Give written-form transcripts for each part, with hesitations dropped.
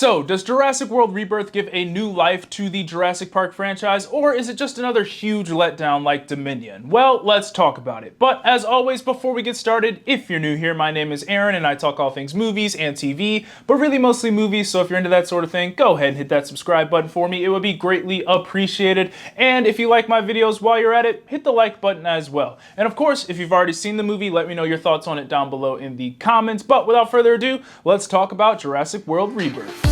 So, does Jurassic World Rebirth give a new life to the Jurassic Park franchise, or is it just another huge letdown like Dominion? Well, let's talk about it. But as always, before we get started, if you're new here, my name is Aaron and I talk all things movies and TV, but really mostly movies, so if you're into that sort of thing, go ahead and hit that subscribe button for me. It would be greatly appreciated. And if you like my videos while you're at it, hit the like button as well. And of course, if you've already seen the movie, let me know your thoughts on it down below in the comments. But without further ado, let's talk about Jurassic World Rebirth.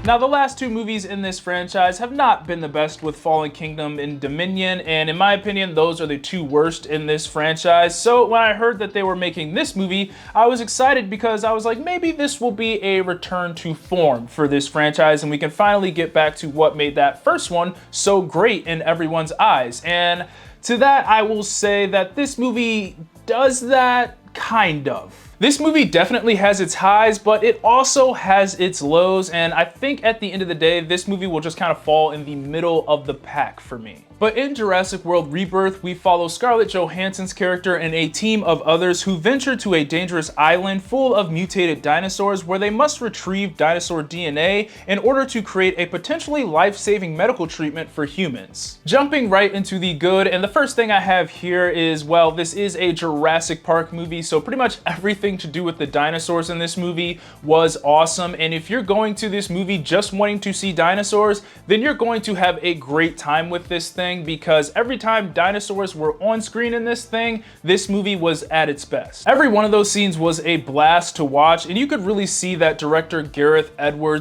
Now, the last two movies in this franchise have not been the best, with Fallen Kingdom and Dominion, and in my opinion, those are the two worst in this franchise. So when I heard that they were making this movie, I was excited because I was like, maybe this will be a return to form for this franchise and we can finally get back to what made that first one so great in everyone's eyes. And to that, I will say that this movie does that, kind of. This movie definitely has its highs, but it also has its lows, and I think at the end of the day, this movie will just kind of fall in the middle of the pack for me. But in Jurassic World Rebirth, we follow Scarlett Johansson's character and a team of others who venture to a dangerous island full of mutated dinosaurs where they must retrieve dinosaur DNA in order to create a potentially life-saving medical treatment for humans. Jumping right into the good, and the first thing I have here is, well, this is a Jurassic Park movie, so pretty much everything to do with the dinosaurs in this movie was awesome. And if you're going to this movie just wanting to see dinosaurs, then you're going to have a great time with this thing, because every time dinosaurs were on screen in this thing, this movie was at its best. Every one of those scenes was a blast to watch, and you could really see that director Gareth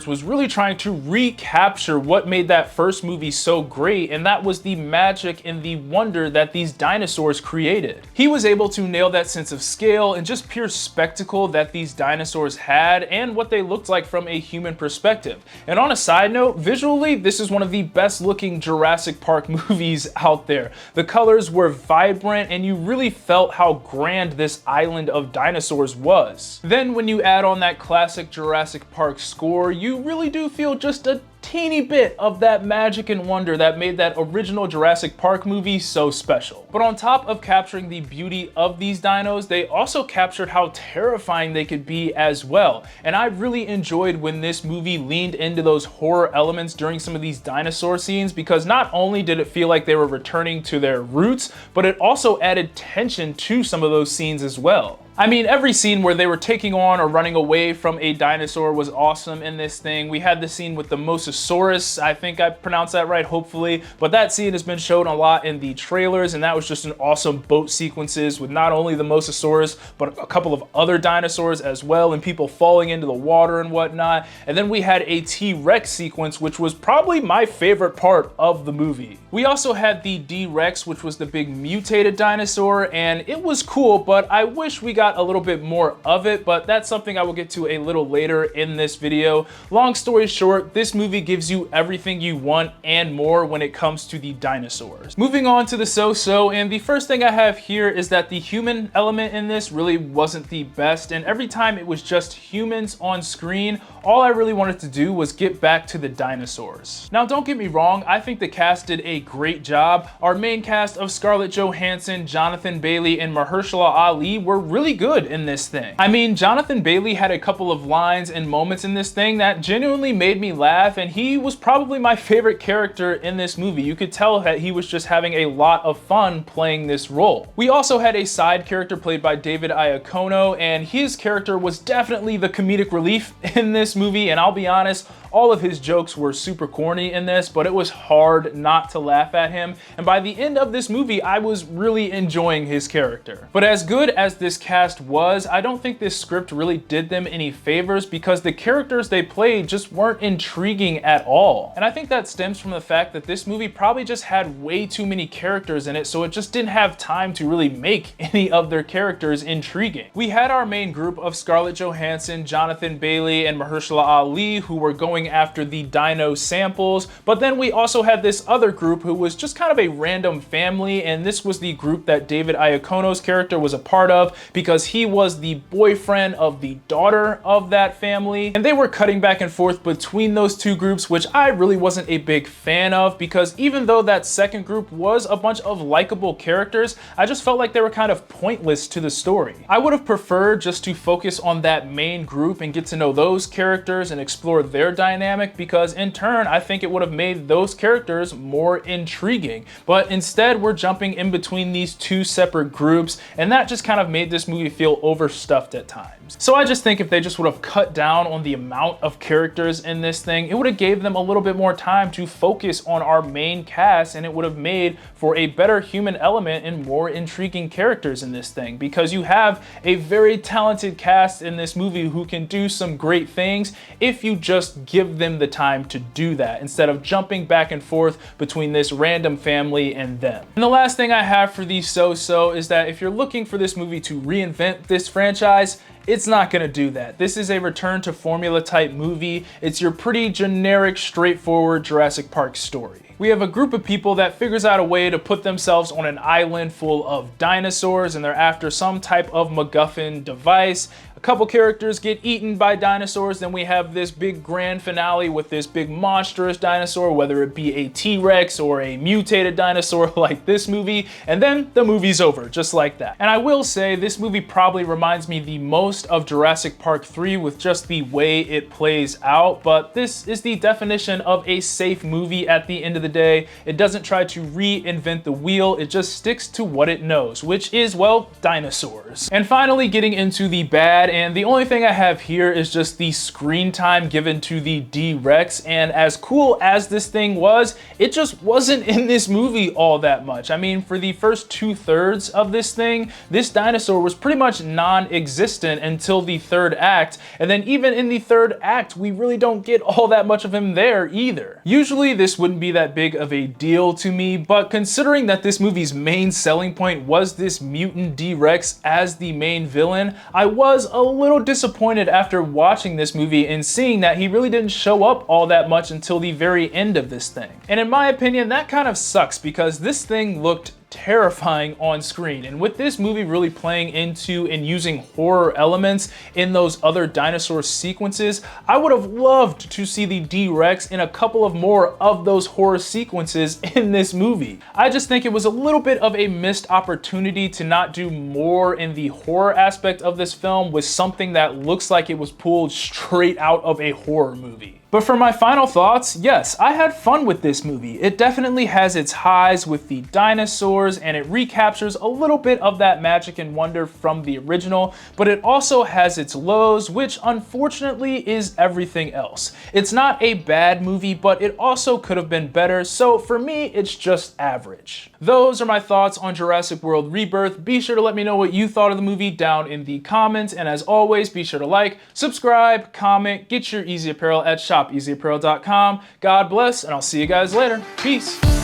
was really trying to recapture what made that first movie so great, and that was the magic and the wonder that these dinosaurs created. He was able to nail that sense of scale and just pure spectacle that these dinosaurs had and what they looked like from a human perspective. And on a side note, visually, this is one of the best looking Jurassic Park movies out there. The colors were vibrant and you really felt how grand this island of dinosaurs was. Then when you add on that classic Jurassic Park score, you really do feel just a teeny bit of that magic and wonder that made that original Jurassic Park movie so special. But on top of capturing the beauty of these dinos, they also captured how terrifying they could be as well. And I really enjoyed when this movie leaned into those horror elements during some of these dinosaur scenes, because not only did it feel like they were returning to their roots, but it also added tension to some of those scenes as well. I mean, every scene where they were taking on or running away from a dinosaur was awesome in this thing. We had the scene with the Mosasaurus, I think I pronounced that right, hopefully, but that scene has been shown a lot in the trailers, and that was just an awesome boat sequences with not only the Mosasaurus, but a couple of other dinosaurs as well, and people falling into the water and whatnot. And then we had a T-Rex sequence, which was probably my favorite part of the movie. We also had the D-Rex, which was the big mutated dinosaur, and it was cool, but I wish we got a little bit more of it, but that's something I will get to a little later in this video. Long story short, this movie gives you everything you want and more when it comes to the dinosaurs. Moving on to the so-so, and the first thing I have here is that the human element in this really wasn't the best, and every time it was just humans on screen, all I really wanted to do was get back to the dinosaurs. Now, don't get me wrong, I think the cast did a great job. Our main cast of Scarlett Johansson, Jonathan Bailey, and Mahershala Ali were really good in this thing. I mean, Jonathan Bailey had a couple of lines and moments in this thing that genuinely made me laugh, and he was probably my favorite character in this movie. You could tell that he was just having a lot of fun playing this role. We also had a side character played by David Iacono, and his character was definitely the comedic relief in this movie, and I'll be honest, all of his jokes were super corny in this, but it was hard not to laugh at him, and by the end of this movie, I was really enjoying his character. But as good as this cast was, I don't think this script really did them any favors, because the characters they played just weren't intriguing at all. And I think that stems from the fact that this movie probably just had way too many characters in it, so it just didn't have time to really make any of their characters intriguing. We had our main group of Scarlett Johansson, Jonathan Bailey, and Mahershala Ali, who were going after the dino samples, but then we also had this other group who was just kind of a random family, and this was the group that David Iacono's character was a part of, because because he was the boyfriend of the daughter of that family, and they were cutting back and forth between those two groups, which I really wasn't a big fan of, because even though that second group was a bunch of likable characters, I just felt like they were kind of pointless to the story. I would have preferred just to focus on that main group and get to know those characters and explore their dynamic, because in turn I think it would have made those characters more intriguing. But instead we're jumping in between these two separate groups, and that just kind of made this movie feel overstuffed at times. So I just think if they just would have cut down on the amount of characters in this thing, it would have gave them a little bit more time to focus on our main cast, and it would have made for a better human element and more intriguing characters in this thing, because you have a very talented cast in this movie who can do some great things if you just give them the time to do that, instead of jumping back and forth between this random family and them. And the last thing I have for the so-so is that if you're looking for this movie to reinvent this franchise, it's not gonna do that. This is a return to formula type movie. It's your pretty generic, straightforward Jurassic Park story. We have a group of people that figures out a way to put themselves on an island full of dinosaurs, and they're after some type of MacGuffin device. A couple characters get eaten by dinosaurs, then we have this big grand finale with this big monstrous dinosaur, whether it be a T-Rex or a mutated dinosaur like this movie, and then the movie's over, just like that. And I will say, this movie probably reminds me the most of Jurassic Park 3 with just the way it plays out, but this is the definition of a safe movie at the end of the day. It doesn't try to reinvent the wheel, it just sticks to what it knows, which is, well, dinosaurs. And finally, getting into the bad, and the only thing I have here is just the screen time given to the D-Rex, and as cool as this thing was, it just wasn't in this movie all that much. I mean, for the first 2/3 of this thing, this dinosaur was pretty much non-existent until the third act, and then even in the third act, we really don't get all that much of him there either. Usually this wouldn't be that big of a deal to me, but considering that this movie's main selling point was this mutant D-Rex as the main villain, I was a little disappointed after watching this movie and seeing that he really didn't show up all that much until the very end of this thing. And in my opinion, that kind of sucks, because this thing looked terrifying on screen, and with this movie really playing into and using horror elements in those other dinosaur sequences, I would have loved to see the D-Rex in a couple of more of those horror sequences in this movie. I just think it was a little bit of a missed opportunity to not do more in the horror aspect of this film with something that looks like it was pulled straight out of a horror movie. But for my final thoughts, yes, I had fun with this movie. It definitely has its highs with the dinosaurs, and it recaptures a little bit of that magic and wonder from the original, but it also has its lows, which unfortunately is everything else. It's not a bad movie, but it also could have been better, so for me, it's just average. Those are my thoughts on Jurassic World Rebirth. Be sure to let me know what you thought of the movie down in the comments, and as always, be sure to like, subscribe, comment, get your Eazy Apparel at shop easyapparel.com. God bless, and I'll see you guys later. Peace.